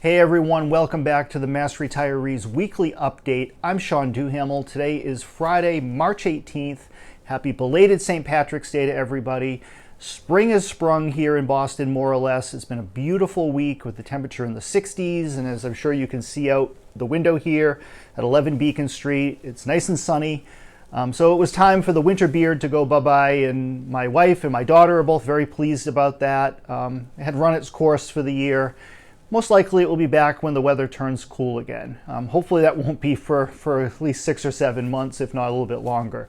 Hey everyone, welcome back to the Mass Retirees Weekly Update. I'm Sean Duhamel. Today is Friday, March 18th. Happy belated St. Patrick's Day to everybody. Spring has sprung here in Boston, more or less. It's been a beautiful week with the temperature in the 60s, and as I'm sure you can see out the window here at 11 Beacon Street, it's nice and sunny. So it was time for the winter beard to go bye-bye, and my wife and my daughter are both very pleased about that. It had run its course for the year. Most likely it will be back when the weather turns cool again. Hopefully that won't be for at least 6 or 7 months, if not a little bit longer.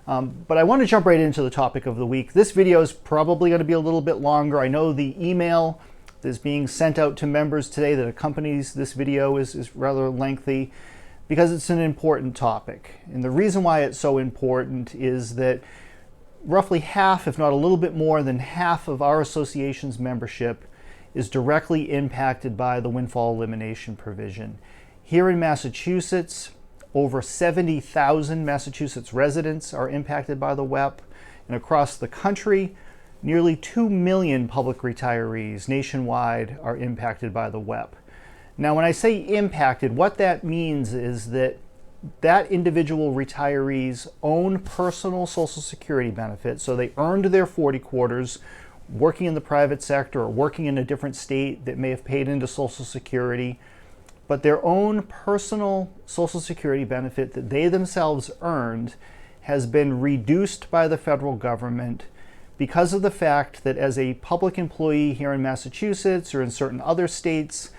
But I want to jump right into the topic of the week. This video is probably going to be a little bit longer. I know the email that's being sent out to members today that accompanies this video is rather lengthy because it's an important topic. And the reason why it's so important is that roughly half, if not a little bit more than half of our association's membership is directly impacted by the windfall elimination provision. Here in Massachusetts, over 70,000 Massachusetts residents are impacted by the WEP, and across the country, nearly 2 million public retirees nationwide are impacted by the WEP. Now, when I say impacted, what that means is that individual retiree's own personal Social Security benefit, so they earned their 40 quarters, working in the private sector or working in a different state that may have paid into Social Security, but their own personal Social Security benefit that they themselves earned has been reduced by the federal government because of the fact that as a public employee here in Massachusetts or in certain other states,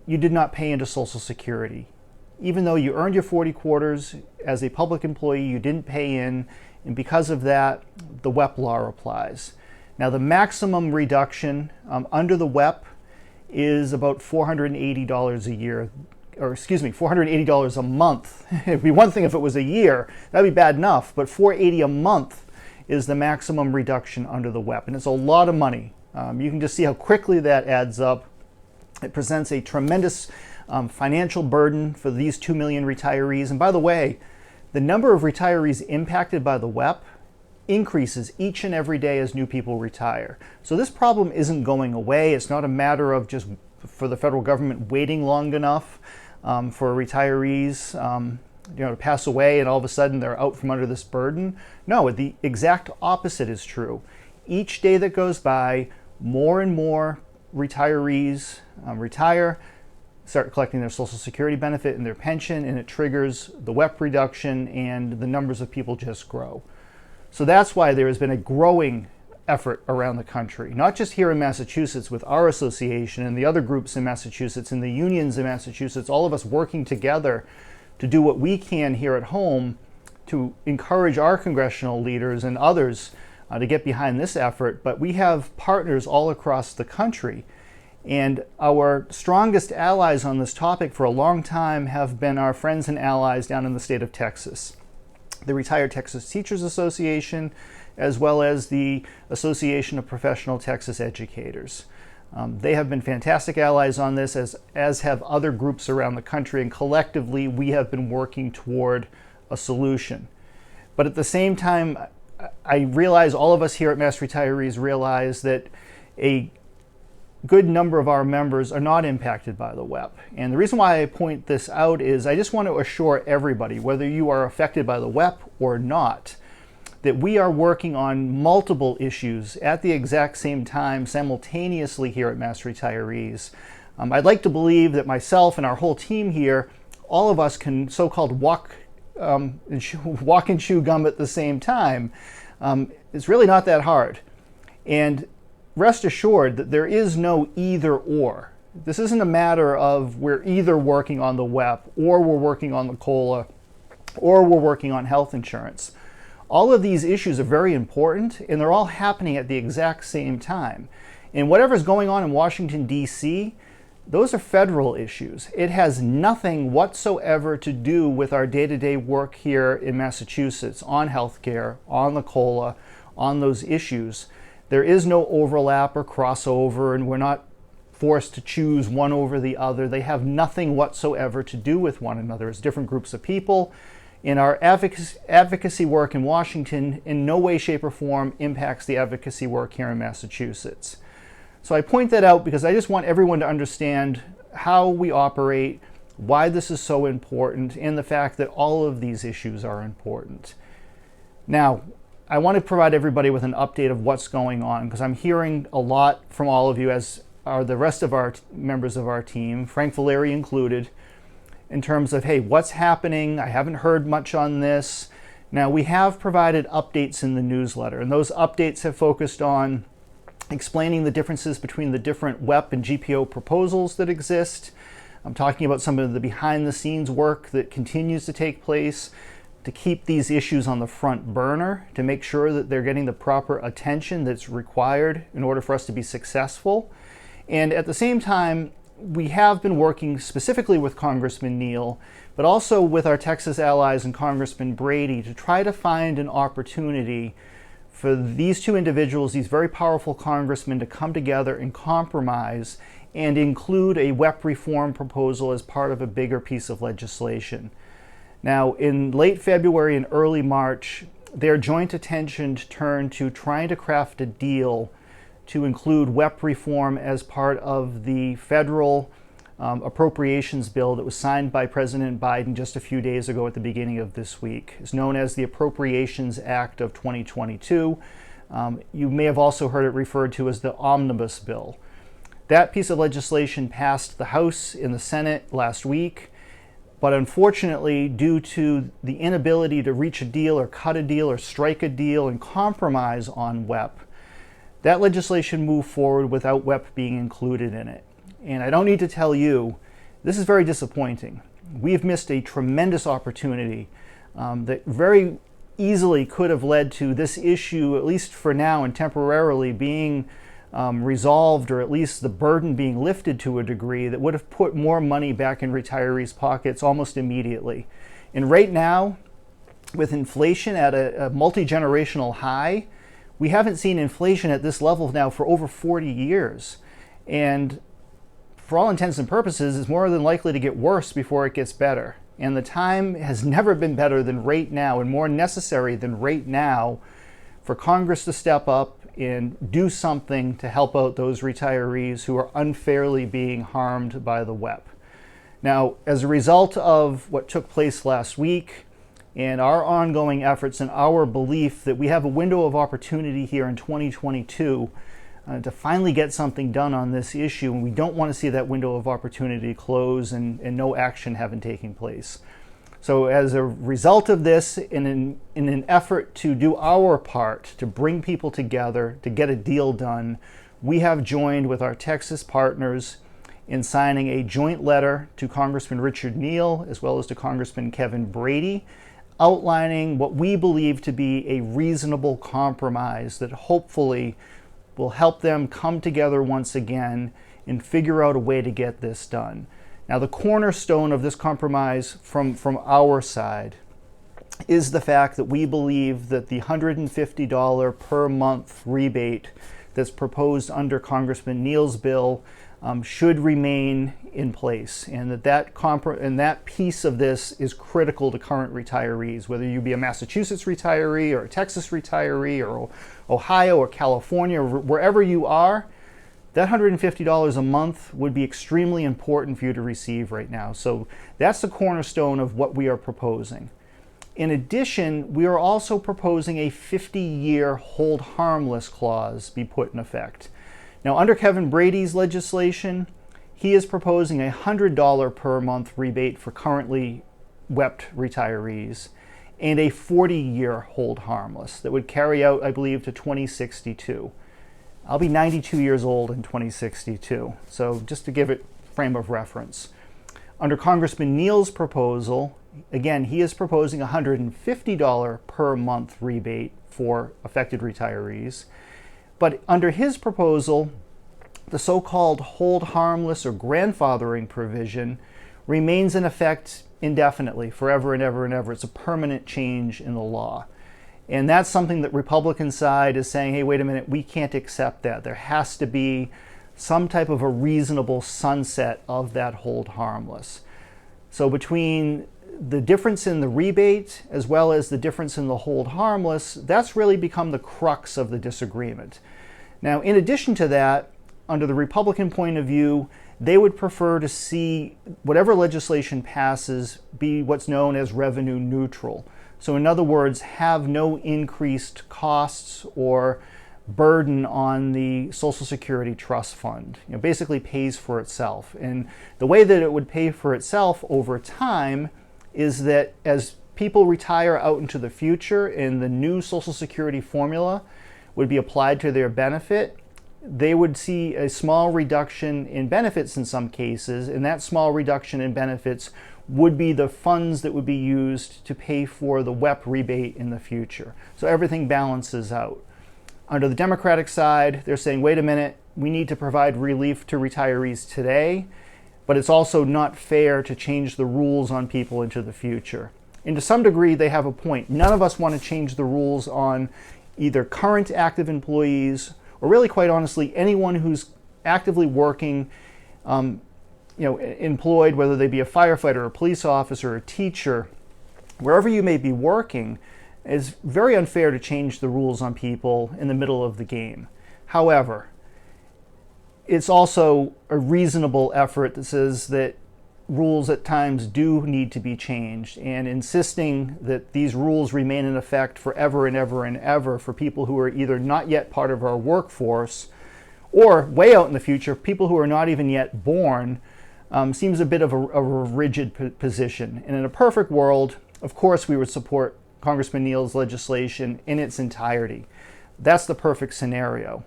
you did not pay into Social Security. Even though you earned your 40 quarters as a public employee, you didn't pay in, and because of that, the WEP law applies. Now, the maximum reduction under the WEP is about $480 a year, or excuse me, $480 a month. It'd be one thing if it was a year, that'd be bad enough, but $480 a month is the maximum reduction under the WEP, and it's a lot of money. You can just see how quickly that adds up. It presents a tremendous financial burden for these 2 million retirees. And by the way, the number of retirees impacted by the WEP increases each and every day as new people retire. So this problem isn't going away. It's not a matter of just for the federal government waiting long enough for retirees to pass away and all of a sudden they're out from under this burden. No, the exact opposite is true. Each day that goes by, more and more retirees retire, start collecting their Social Security benefit and their pension, and it triggers the WEP reduction and the numbers of people just grow. So that's why there has been a growing effort around the country, not just here in Massachusetts with our association and the other groups in Massachusetts and the unions in Massachusetts, all of us working together to do what we can here at home to encourage our congressional leaders and others to get behind this effort. But we have partners all across the country. And our strongest allies on this topic for a long time have been our friends and allies down in the state of Texas. The Retired Texas Teachers Association, as well as the Association of Professional Texas Educators. They have been fantastic allies on this, as have other groups around the country, and collectively we have been working toward a solution. But at the same time, I realize all of us here at Mass Retirees realize that a good number of our members are not impacted by the WEP. And the reason why I point this out is I just want to assure everybody, whether you are affected by the WEP or not, that we are working on multiple issues at the exact same time, simultaneously here at Mass Retirees. I'd like to believe that myself and our whole team here, all of us can so-called walk and chew gum at the same time. It's really not that hard. And rest assured that there is no either or. This isn't a matter of we're either working on the WEP or we're working on the COLA or we're working on health insurance. All of these issues are very important and they're all happening at the exact same time. And whatever's going on in Washington, D.C., those are federal issues. It has nothing whatsoever to do with our day-to-day work here in Massachusetts on healthcare, on the COLA, on those issues. There is no overlap or crossover, and we're not forced to choose one over the other. They have nothing whatsoever to do with one another. It's different groups of people. And our advocacy work in Washington in no way, shape, or form impacts the advocacy work here in Massachusetts. So I point that out because I just want everyone to understand how we operate, why this is so important, and the fact that all of these issues are important. Now, I want to provide everybody with an update of what's going on, because I'm hearing a lot from all of you, as are the rest of our members of our team, Frank Valeri included, in terms of, hey, what's happening? I haven't heard much on this. Now, we have provided updates in the newsletter, and those updates have focused on explaining the differences between the different WEP and GPO proposals that exist. I'm talking about some of the behind-the-scenes work that continues to take place to keep these issues on the front burner, to make sure that they're getting the proper attention that's required in order for us to be successful. And at the same time, we have been working specifically with Congressman Neal, but also with our Texas allies and Congressman Brady, to try to find an opportunity for these two individuals, these very powerful congressmen, to come together and compromise and include a WEP reform proposal as part of a bigger piece of legislation. Now, in late February and early March, their joint attention turned to trying to craft a deal to include WEP reform as part of the federal appropriations bill that was signed by President Biden just a few days ago at the beginning of this week. It's known as the Appropriations Act of 2022. You may have also heard it referred to as the Omnibus Bill. That piece of legislation passed the House and the Senate last week. But unfortunately, due to the inability to reach a deal or cut a deal or strike a deal and compromise on WEP, that legislation moved forward without WEP being included in it. And I don't need to tell you, this is very disappointing. We've missed a tremendous opportunity that very easily could have led to this issue, at least for now and temporarily, being resolved, or at least the burden being lifted to a degree that would have put more money back in retirees' pockets almost immediately. And right now, with inflation at a multi-generational high, we haven't seen inflation at this level now for over 40 years. And for all intents and purposes, it's more than likely to get worse before it gets better. And the time has never been better than right now, and more necessary than right now, for Congress to step up and do something to help out those retirees who are unfairly being harmed by the WEP. Now, as a result of what took place last week and our ongoing efforts and our belief that we have a window of opportunity here in 2022 to finally get something done on this issue, and we don't want to see that window of opportunity close and no action having taken place. So as a result of this, in an effort to do our part to bring people together, to get a deal done, we have joined with our Texas partners in signing a joint letter to Congressman Richard Neal as well as to Congressman Kevin Brady, outlining what we believe to be a reasonable compromise that hopefully will help them come together once again and figure out a way to get this done. Now, the cornerstone of this compromise from our side is the fact that we believe that the $150 per month rebate that's proposed under Congressman Neal's bill should remain in place, and that piece of this is critical to current retirees, whether you be a Massachusetts retiree or a Texas retiree or Ohio or California, or wherever you are. That $150 a month would be extremely important for you to receive right now. So that's the cornerstone of what we are proposing. In addition, we are also proposing a 50-year hold harmless clause be put in effect. Now, under Kevin Brady's legislation, he is proposing a $100 per month rebate for currently WEP retirees and a 40-year hold harmless that would carry out, I believe, to 2062. I'll be 92 years old in 2062, so just to give it frame of reference. Under Congressman Neal's proposal, again, he is proposing a $150 per month rebate for affected retirees. But under his proposal, the so-called hold harmless or grandfathering provision remains in effect indefinitely, forever and ever and ever. It's a permanent change in the law. And that's something that Republican side is saying, hey, wait a minute, we can't accept that. There has to be some type of a reasonable sunset of that hold harmless. So between the difference in the rebate as well as the difference in the hold harmless, that's really become the crux of the disagreement. Now, in addition to that, under the Republican point of view, they would prefer to see whatever legislation passes be what's known as revenue neutral. So in other words, have no increased costs or burden on the Social Security Trust Fund. Basically pays for itself. And the way that it would pay for itself over time is that as people retire out into the future and the new Social Security formula would be applied to their benefit, they would see a small reduction in benefits in some cases, and that small reduction in benefits would be the funds that would be used to pay for the WEP rebate in the future. So everything balances out. Under the Democratic side, they're saying, wait a minute, we need to provide relief to retirees today, but it's also not fair to change the rules on people into the future. And to some degree, they have a point. None of us want to change the rules on either current active employees or really, quite honestly, anyone who's actively working, employed, whether they be a firefighter, a police officer, a teacher, wherever you may be working. It's very unfair to change the rules on people in the middle of the game. However, it's also a reasonable effort that says that rules at times do need to be changed, and insisting that these rules remain in effect forever and ever and ever for people who are either not yet part of our workforce or way out in the future, people who are not even yet born, seems a bit of a rigid position. And in a perfect world, of course, we would support Congressman Neal's legislation in its entirety. That's the perfect scenario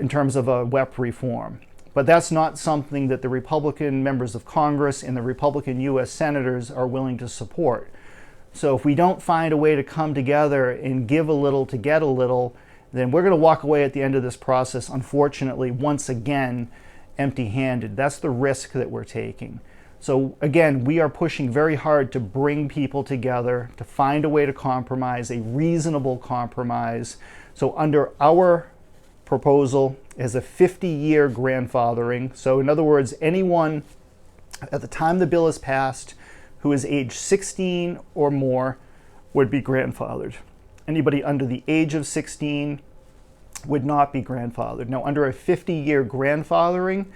in terms of a WEP reform. But that's not something that the Republican members of Congress and the Republican U.S. senators are willing to support. So if we don't find a way to come together and give a little to get a little, then we're going to walk away at the end of this process, unfortunately, once again, empty-handed. That's the risk that we're taking. So again, we are pushing very hard to bring people together, to find a way to compromise, a reasonable compromise. So under our proposal is a 50-year grandfathering. So in other words, anyone at the time the bill is passed who is age 16 or more would be grandfathered. Anybody under the age of 16 would not be grandfathered. Now, under a 50-year grandfathering,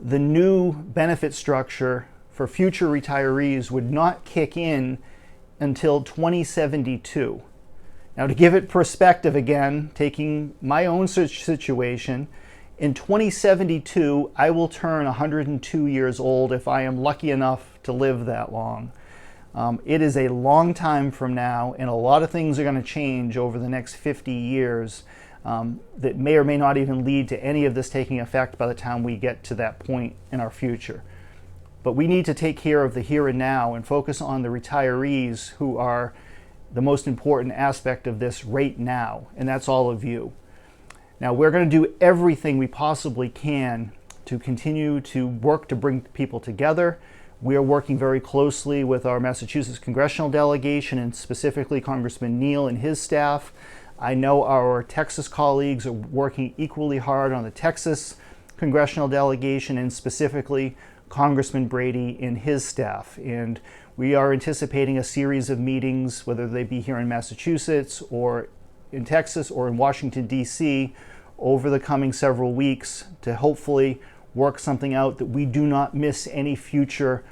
the new benefit structure for future retirees would not kick in until 2072. Now, to give it perspective again, taking my own situation, in 2072, I will turn 102 years old if I am lucky enough to live that long. It is a long time from now, and a lot of things are going to change over the next 50 years that may or may not even lead to any of this taking effect by the time we get to that point in our future. But we need to take care of the here and now and focus on the retirees who are the most important aspect of this right now, and that's all of you. Now, we're going to do everything we possibly can to continue to work to bring people together. We are working very closely with our Massachusetts congressional delegation, and specifically Congressman Neal and his staff. I know our Texas colleagues are working equally hard on the Texas congressional delegation, and specifically Congressman Brady and his staff. And we are anticipating a series of meetings, whether they be here in Massachusetts or in Texas or in Washington, D.C., over the coming several weeks to hopefully work something out that we do not miss any future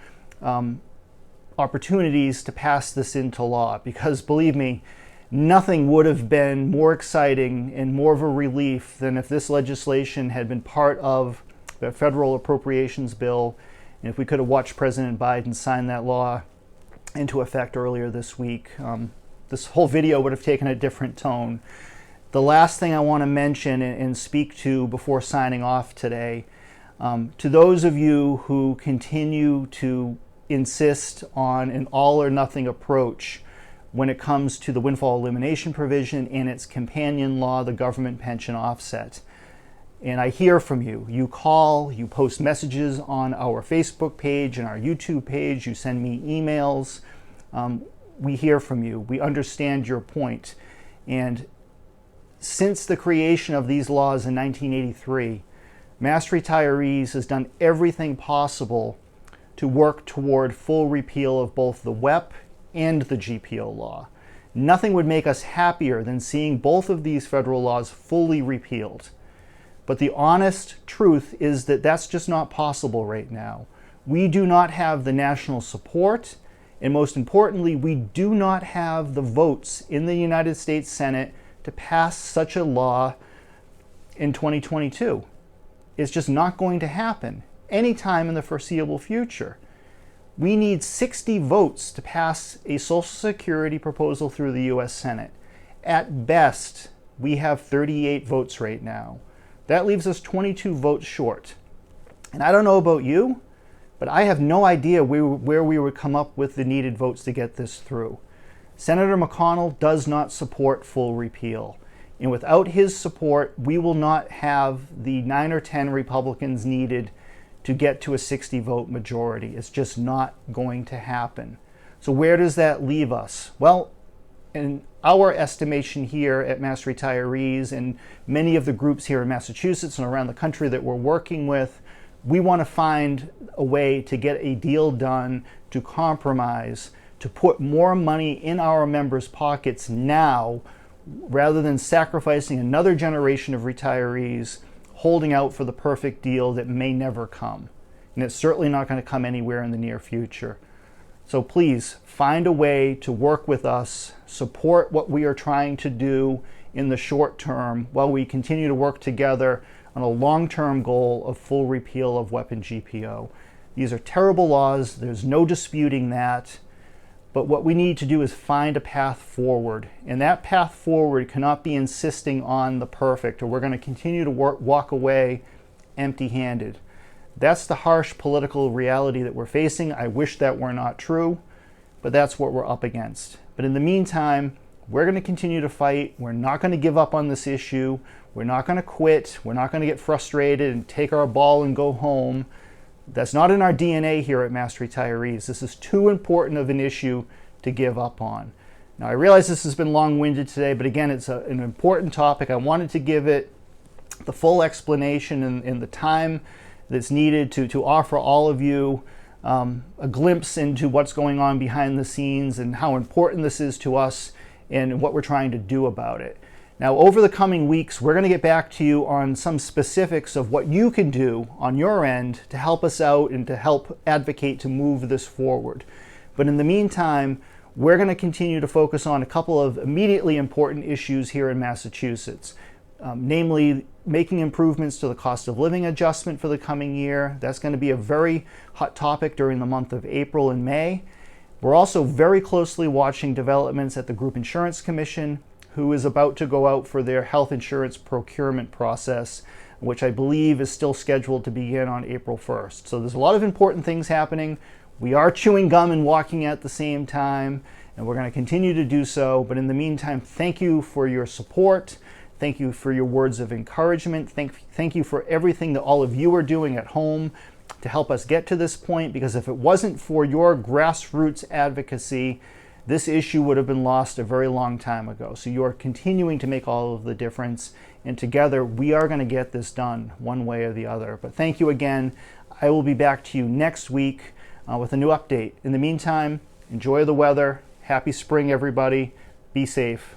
opportunities to pass this into law. Because believe me, nothing would have been more exciting and more of a relief than if this legislation had been part of the federal appropriations bill, and if we could have watched President Biden sign that law into effect earlier this week. This whole video would have taken a different tone. The last thing I want to mention and speak to before signing off today, to those of you who continue to insist on an all or nothing approach when it comes to the windfall elimination provision and its companion law, the government pension offset. And I hear from you. You call, you post messages on our Facebook page and our YouTube page, you send me emails. We hear from you. We understand your point. And since the creation of these laws in 1983, Mass Retirees has done everything possible to work toward full repeal of both the WEP and the GPO law. Nothing would make us happier than seeing both of these federal laws fully repealed. But the honest truth is that that's just not possible right now. We do not have the national support, and most importantly, we do not have the votes in the United States Senate to pass such a law in 2022. It's just not going to happen anytime in the foreseeable future. We need 60 votes to pass a Social Security proposal through the U.S. Senate. At best, we have 38 votes right now. That leaves us 22 votes short. And I don't know about you, but I have no idea where we would come up with the needed votes to get this through. Senator McConnell does not support full repeal. And without his support, we will not have the 9 or 10 Republicans needed to get to a 60-vote majority. It's just not going to happen. So where does that leave us? Well, in our estimation here at Mass Retirees and many of the groups here in Massachusetts and around the country that we're working with, we want to find a way to get a deal done, to compromise, to put more money in our members' pockets now rather than sacrificing another generation of retirees holding out for the perfect deal that may never come. And it's certainly not going to come anywhere in the near future. So please find a way to work with us, support what we are trying to do in the short term while we continue to work together on a long-term goal of full repeal of WEP and GPO. These are terrible laws. There's no disputing that. But what we need to do is find a path forward. And that path forward cannot be insisting on the perfect, or we're going to continue to walk away empty-handed. That's the harsh political reality that we're facing. I wish that were not true, but that's what we're up against. But in the meantime, we're going to continue to fight. We're not going to give up on this issue. We're not going to quit. We're not going to get frustrated and take our ball and go home. That's not in our DNA here at Mass Retirees. This is too important of an issue to give up on. Now, I realize this has been long-winded today, but again, it's an important topic. I wanted to give it the full explanation and the time that's needed to offer all of you a glimpse into what's going on behind the scenes and how important this is to us and what we're trying to do about it. Now, over the coming weeks, we're going to get back to you on some specifics of what you can do on your end to help us out and to help advocate to move this forward. But in the meantime, we're going to continue to focus on a couple of immediately important issues here in Massachusetts, namely making improvements to the cost of living adjustment for the coming year. That's going to be a very hot topic during the month of April and May. We're also very closely watching developments at the Group Insurance Commission, who is about to go out for their health insurance procurement process, which I believe is still scheduled to begin on April 1st. So there's a lot of important things happening. We are chewing gum and walking at the same time, and we're going to continue to do so. But in the meantime, thank you for your support. Thank you for your words of encouragement. Thank you for everything that all of you are doing at home to help us get to this point, because if it wasn't for your grassroots advocacy, this issue would have been lost a very long time ago. So you are continuing to make all of the difference, and together we are going to get this done one way or the other. But thank you again. I will be back to you next week with a new update. In the meantime, enjoy the weather. Happy spring, everybody. Be safe.